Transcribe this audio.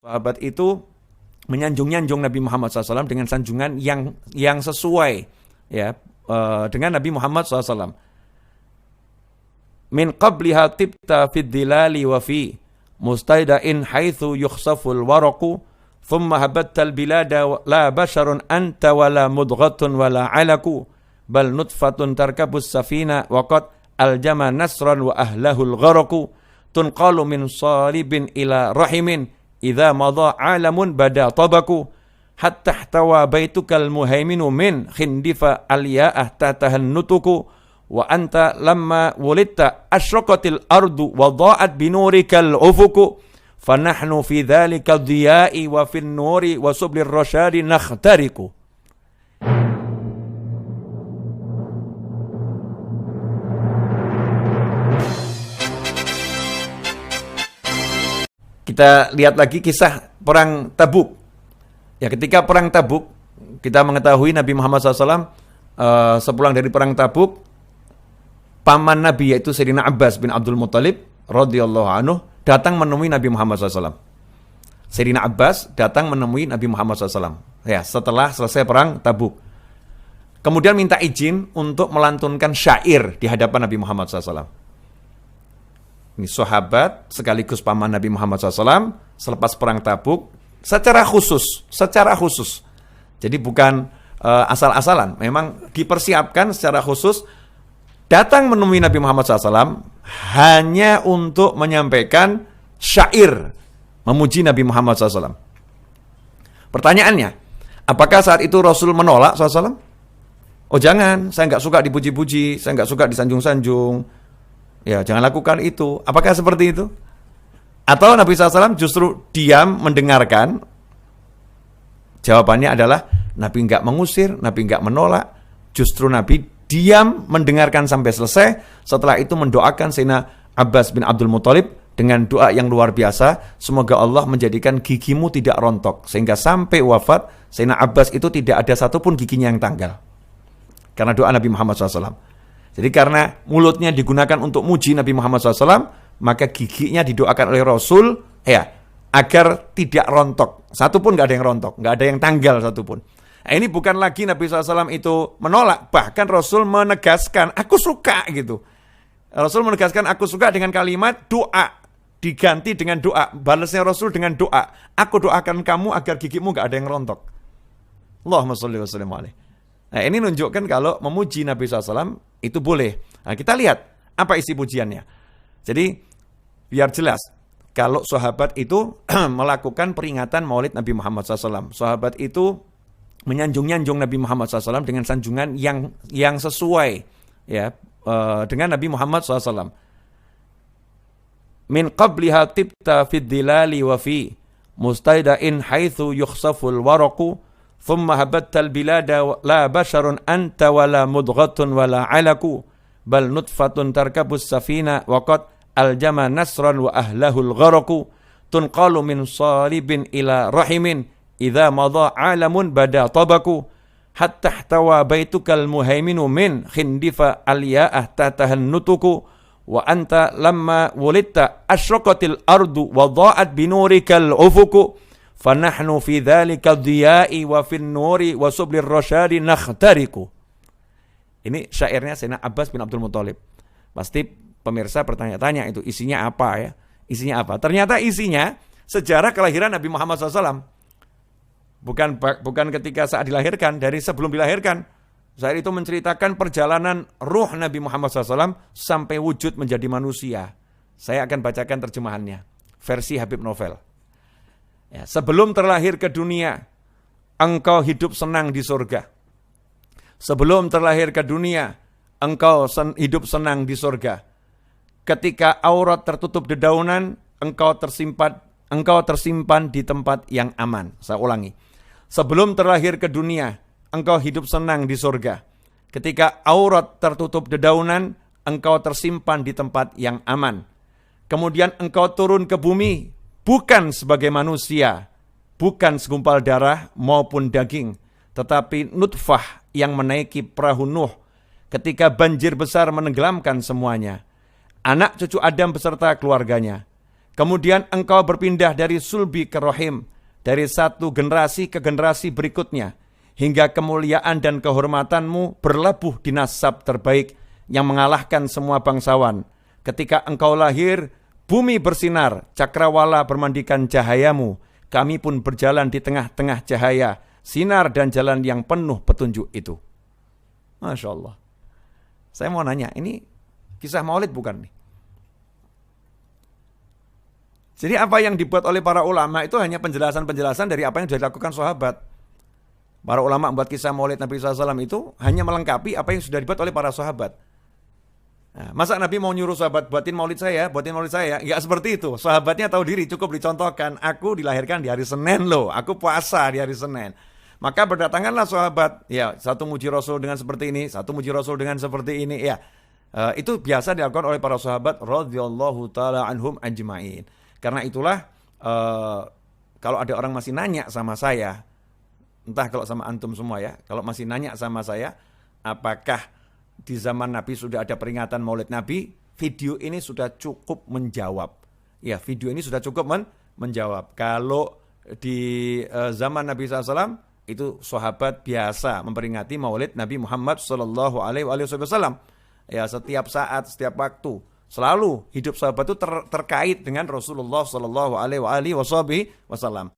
sahabat itu menyanjung-nyanjung Nabi Muhammad SAW dengan sanjungan yang sesuai ya dengan Nabi Muhammad SAW. Min qabliha tibta fid dilali wa fi mustaidain haitsu yukhsaful waraqu thumma habattal bilada la basharun anta wala mudghatun wala alaku bal nutfatun tarkabus safina wa qad aljama nasran wa ahlahul gharaqu tunqalu min salibin ila rahimin idza madha alamun bada tabaku hatta ihtawa baitukal muhaiminu min khindifa aliya'ah tatahan nutuku wa anta lamma wulidta asyraqatil ardu wa dha'at binurikal ufuku fanahnu fi dzalika dhiya'i wa fin nuri wa sublir rasyadi nakhtariku. Kita lihat lagi kisah perang Tabuk. Ya, ketika perang Tabuk, kita mengetahui Nabi Muhammad SAW sepulang dari perang Tabuk, paman Nabi yaitu Sayyidina Abbas bin Abdul Muttalib radhiyallahu anhu datang menemui Nabi Muhammad SAW. Sayyidina Abbas datang menemui Nabi Muhammad SAW. Ya, setelah selesai perang Tabuk. Kemudian minta izin untuk melantunkan syair di hadapan Nabi Muhammad SAW. Ini sahabat sekaligus paman Nabi Muhammad SAW selepas perang Tabuk secara khusus. Jadi bukan asal-asalan, memang dipersiapkan secara khusus datang menemui Nabi Muhammad SAW hanya untuk menyampaikan syair memuji Nabi Muhammad SAW. Pertanyaannya, apakah saat itu Rasul menolak SAW? Oh jangan, saya nggak suka dipuji-puji, saya nggak suka disanjung-sanjung. Ya, jangan lakukan itu. Apakah seperti itu? Atau Nabi SAW justru diam mendengarkan? Jawabannya adalah Nabi nggak mengusir, Nabi nggak menolak. Justru Nabi diam mendengarkan sampai selesai. Setelah itu mendoakan Sayyidina Abbas bin Abdul Muttalib dengan doa yang luar biasa. Semoga Allah menjadikan gigimu tidak rontok. Sehingga sampai wafat, Sayyidina Abbas itu tidak ada satupun giginya yang tanggal. Karena doa Nabi Muhammad SAW. Jadi karena mulutnya digunakan untuk muji Nabi Muhammad SAW, maka giginya didoakan oleh Rasul ya agar tidak rontok. Satupun nggak ada yang rontok, nggak ada yang tanggal satupun. Nah, ini bukan lagi Nabi SAW itu menolak, bahkan Rasul menegaskan, aku suka gitu. Rasul menegaskan aku suka dengan kalimat doa, diganti dengan doa. Balasnya Rasul dengan doa, aku doakan kamu agar gigimu nggak ada yang rontok. Allahumma sholli wa sallim alaihi. Nah, ini menunjukkan kalau memuji Nabi SAW itu boleh. Nah, kita lihat apa isi pujiannya. Jadi, biar jelas, kalau sahabat itu melakukan peringatan maulid Nabi Muhammad SAW. Sahabat itu menyanjung-nyanjung Nabi Muhammad SAW dengan sanjungan yang sesuai ya dengan Nabi Muhammad SAW. Min qabliha tibta fid dilali wa fi mustaidain haitsu yukhsaful waraqu thumma habattal bilada la basharun anta wala mudghatun wala alaku bal nutfatun tarkabus safina wa qad aljama nasran wa ahlahul gharaqu tunqalu min salibin ila rahimin idza madha alamun bada tabaku hatta ihtawa baitukal muhaiminu min khindifa aliya'ah tatahan nutuku wa anta lamma wulidta asyraqatil ardu wa dha'at binurikal ufuku fanahnu fi dzalika dhiya'i wa fin nuri wa sublir rasyadi nakhtariku. Ini syairnya Sayyidina Abbas bin Abdul Muttalib. Pasti pemirsa bertanya-tanya itu isinya apa ya? Isinya apa? Ternyata isinya sejarah kelahiran Nabi Muhammad SAW. Bukan ketika saat dilahirkan, dari sebelum dilahirkan. Syair itu menceritakan perjalanan ruh Nabi Muhammad SAW sampai wujud menjadi manusia. Saya akan bacakan terjemahannya, versi Habib Novel. Ya, sebelum terlahir ke dunia, engkau hidup senang di surga. Sebelum terlahir ke dunia, engkau hidup senang di surga. Ketika aurat tertutup dedaunan, engkau tersimpan di tempat yang aman. Saya ulangi. Sebelum terlahir ke dunia, engkau hidup senang di surga. Ketika aurat tertutup dedaunan, engkau tersimpan di tempat yang aman. Kemudian engkau turun ke bumi, bukan sebagai manusia, bukan segumpal darah maupun daging, tetapi nutfah yang menaiki perahu Nuh ketika banjir besar menenggelamkan semuanya. Anak cucu Adam beserta keluarganya. Kemudian engkau berpindah dari sulbi ke rahim, dari satu generasi ke generasi berikutnya, hingga kemuliaan dan kehormatanmu berlabuh di nasab terbaik yang mengalahkan semua bangsawan. Ketika engkau lahir, bumi bersinar, cakrawala bermandikan cahayamu, kami pun berjalan di tengah-tengah cahaya, sinar dan jalan yang penuh petunjuk itu. Masya Allah. Saya mau nanya, ini kisah maulid bukan nih? Jadi apa yang dibuat oleh para ulama itu hanya penjelasan-penjelasan dari apa yang sudah dilakukan sahabat. Para ulama membuat kisah maulid Nabi SAW itu hanya melengkapi apa yang sudah dibuat oleh para sahabat. Nah, masa Nabi mau nyuruh sahabat buatin maulid saya? Enggak seperti itu. Sahabatnya tahu diri, cukup dicontohkan. Aku dilahirkan di hari Senin loh, aku puasa di hari Senin. Maka berdatanganlah sahabat, ya satu muji Rasul dengan seperti ini, satu muji Rasul dengan seperti ini. Ya, itu biasa dilakukan oleh para sahabat radhiyallahu taala anhum ajma'in. Karena itulah kalau ada orang masih nanya sama saya, entah kalau sama antum semua ya, kalau masih nanya sama saya, apakah di zaman Nabi sudah ada peringatan Maulid Nabi? Video ini sudah cukup menjawab. Ya, video ini sudah cukup menjawab. Kalau di zaman Nabi SAW itu sahabat biasa memperingati Maulid Nabi Muhammad Sallallahu Alaihi Wasallam. Ya, setiap saat, setiap waktu. Selalu hidup sahabat itu terkait dengan Rasulullah Sallallahu Alaihi Wasallam.